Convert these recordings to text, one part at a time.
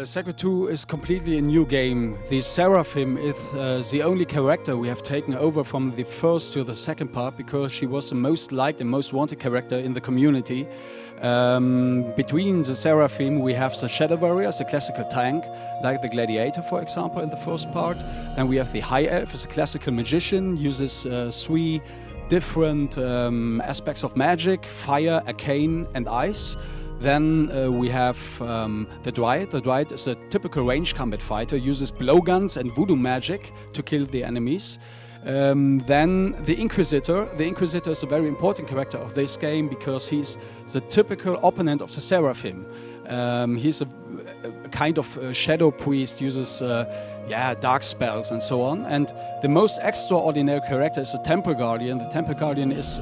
Sacred 2 is completely a new game. The Seraphim is the only character we have taken over from the first to the second part because she was the most liked and most wanted character in the community. Between the Seraphim we have the Shadow Warriors, the classical tank, like the Gladiator for example in the first part. Then we have the High Elf, as a classical magician, uses 3 different aspects of magic: fire, arcane and ice. Then we have the Dryad. The Dryad is a typical range combat fighter, uses blowguns and voodoo magic to kill the enemies. Then the Inquisitor. The Inquisitor is a very important character of this game because he's the typical opponent of the Seraphim. He's a kind of shadow priest, uses dark spells and so on. And the most extraordinary character is the Temple Guardian. The Temple Guardian is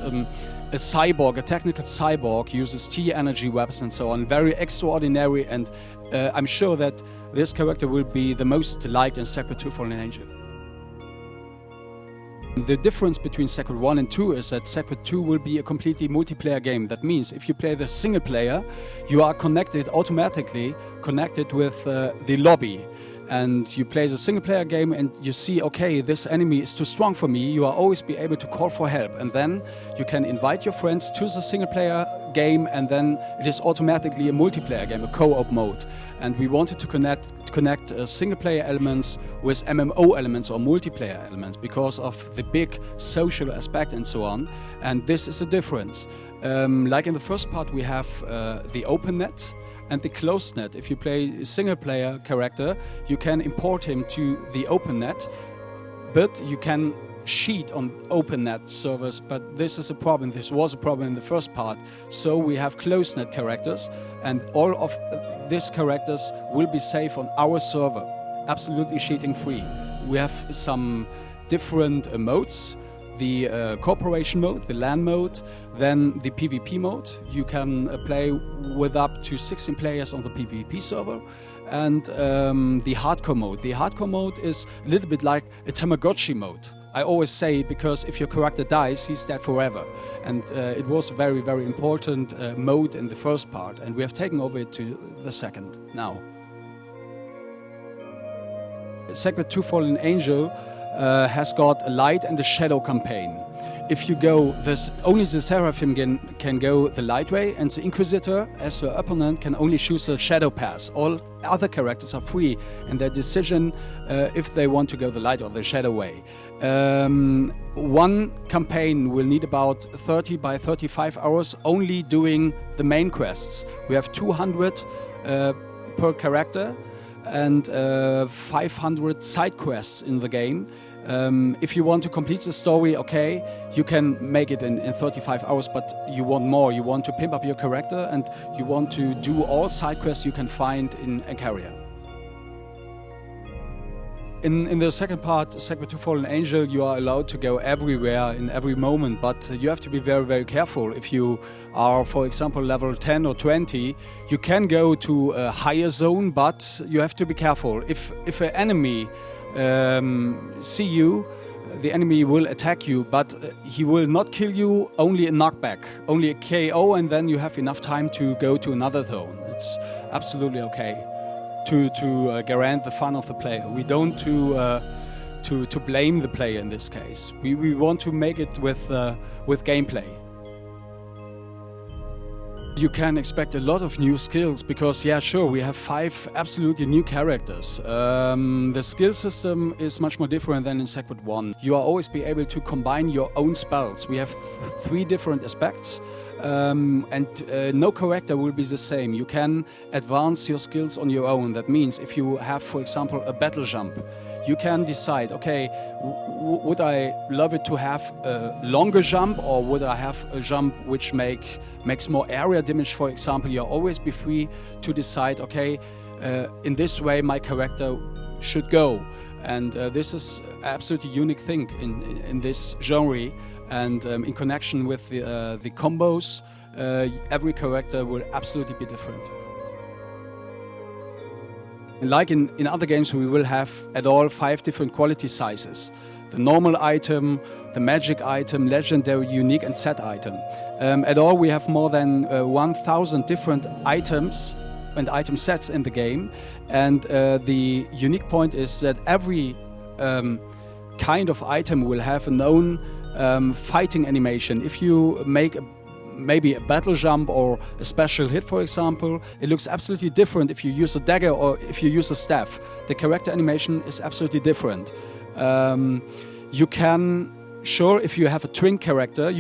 a cyborg, a technical cyborg, uses T-energy weapons and so on. Very extraordinary, and I'm sure that this character will be the most liked in Sacred 2 Fallen Angel. The difference between Sacred 1 and 2 is that Sacred 2 will be a completely multiplayer game. That means if you play the single player, you are automatically connected with the lobby. And you play the single player game and you see, okay, this enemy is too strong for me, you are always be able to call for help. And then you can invite your friends to the single player game, and then it is automatically a multiplayer game, a co-op mode. And we wanted to connect single player elements with MMO elements or multiplayer elements because of the big social aspect and so on. And this is a difference. Like in the first part we have the open net and the closed net. If you play a single player character, you can import him to the open net, but you can cheat on open net servers, but this is a problem. This was a problem in the first part. So we have closed net characters, and all of these characters will be safe on our server, absolutely cheating free. We have some different modes. The cooperation mode, the LAN mode, then the PvP mode. You can play with up to 16 players on the PvP server, and the hardcore mode. The hardcore mode is a little bit like a Tamagotchi mode. I always say it because if your character dies, he's dead forever. And it was a very, very important mode in the first part, and we have taken over it to the second now. Sacred 2 Fallen Angel has got a light and a shadow campaign. If you go, only the Seraphim can go the light way, and the Inquisitor, as your opponent, can only choose the shadow path. All other characters are free in their decision if they want to go the light or the shadow way. One campaign will need about 30 by 35 hours only doing the main quests. We have 200 per character and 500 side quests in the game. If you want to complete the story, okay, you can make it in 35 hours, but you want more. You want to pimp up your character, and you want to do all side quests you can find in a carrier. In the second part, Sacred 2 Fallen Angel, you are allowed to go everywhere in every moment, but you have to be very, very careful. If you are, for example, level 10 or 20, you can go to a higher zone, but you have to be careful. If an enemy see you, the enemy will attack you, but he will not kill you, only a knockback, only a KO, and then you have enough time to go to another zone. It's absolutely okay to guarantee the fun of the player. We don't to blame the player in this case. We want to make it with gameplay. You can expect a lot of new skills because, yeah, sure, we have 5 absolutely new characters. The skill system is much more different than in Sacred 1. You are always be able to combine your own spells. We have 3 different aspects, and no character will be the same. You can advance your skills on your own. That means if you have, for example, a battle jump, you can decide, okay, would I love it to have a longer jump, or would I have a jump which makes more area damage, for example. You'll always be free to decide, okay, in this way my character should go. And this is absolutely unique thing in this genre. And in connection with the combos, every character will absolutely be different. Like in other games, we will have at all 5 different quality sizes. The normal item, the magic item, legendary, unique and set item. At all we have more than 1,000 different items and item sets in the game, and the unique point is that every kind of item will have a known fighting animation. If you make maybe a battle jump or a special hit, for example, it looks absolutely different if you use a dagger or if you use a staff. The character animation is absolutely different. You can, sure, if you have a twin character,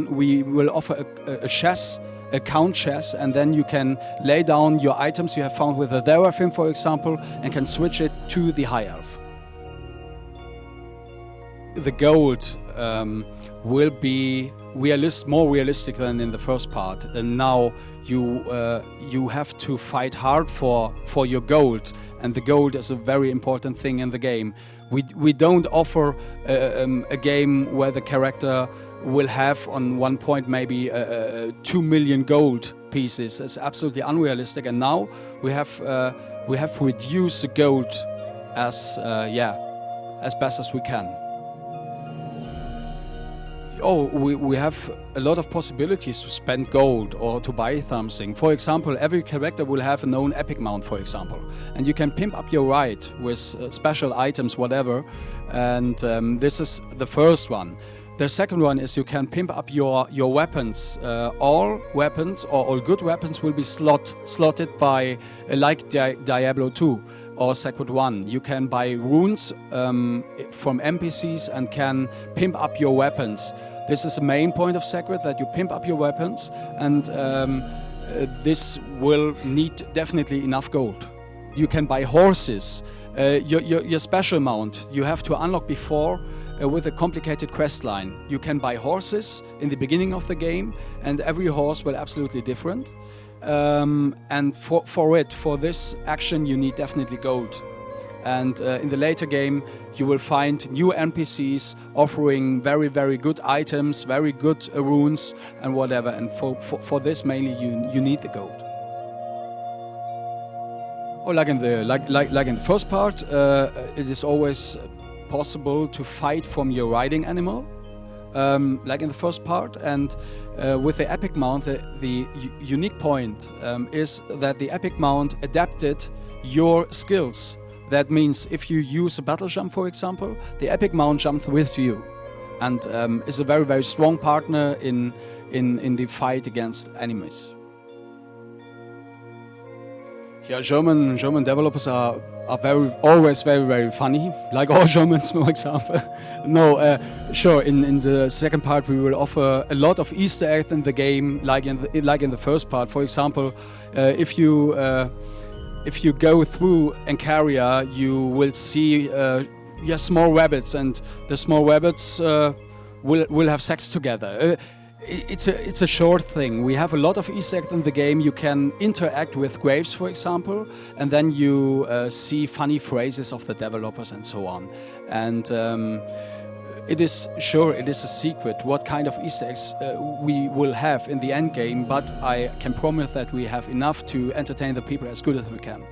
we will offer a chess, a count chess, and then you can lay down your items you have found with a Teraphim, for example, and can switch it to the High Elf. The gold will be more realistic than in the first part, and now you have to fight hard for your gold, and the gold is a very important thing in the game. We don't offer a game where the character will have on one point maybe 2 million gold pieces. It's absolutely unrealistic, and now we have reduced the gold as best as we can. We have a lot of possibilities to spend gold or to buy something. For example, every character will have a known epic mount, for example, and you can pimp up your ride with special items, whatever, and this is the first one. The second one is you can pimp up your weapons. All weapons or all good weapons will be slotted by like Diablo 2 or Sacred 1. You can buy runes from NPCs and can pimp up your weapons. This is the main point of Sacred, that you pimp up your weapons, and this will need definitely enough gold. You can buy horses. Your special mount you have to unlock before with a complicated quest line. You can buy horses in the beginning of the game, and every horse will absolutely different. And for this action you need definitely gold. And in the later game you will find new NPCs offering very, very good items, very good runes and whatever, and for this mainly you need the gold. Or like in the first part, it is always possible to fight from your riding animal, like in the first part, and with the epic mount, the unique point is that the epic mount adapted your skills. That means if you use a battle jump, for example, the epic mount jumps with you, and is a very, very strong partner in the fight against enemies. Yeah, German developers are always very, very funny, like all Germans, for example. No, sure. In the second part, we will offer a lot of Easter eggs in the game, like in the first part. For example, if you go through Encaria, you will see small rabbits, and the small rabbits will have sex together. It's a short thing. We have a lot of Easter eggs in the game. You can interact with graves, for example, and then you see funny phrases of the developers and so on. And it is a secret what kind of Easter eggs we will have in the end game, but I can promise that we have enough to entertain the people as good as we can.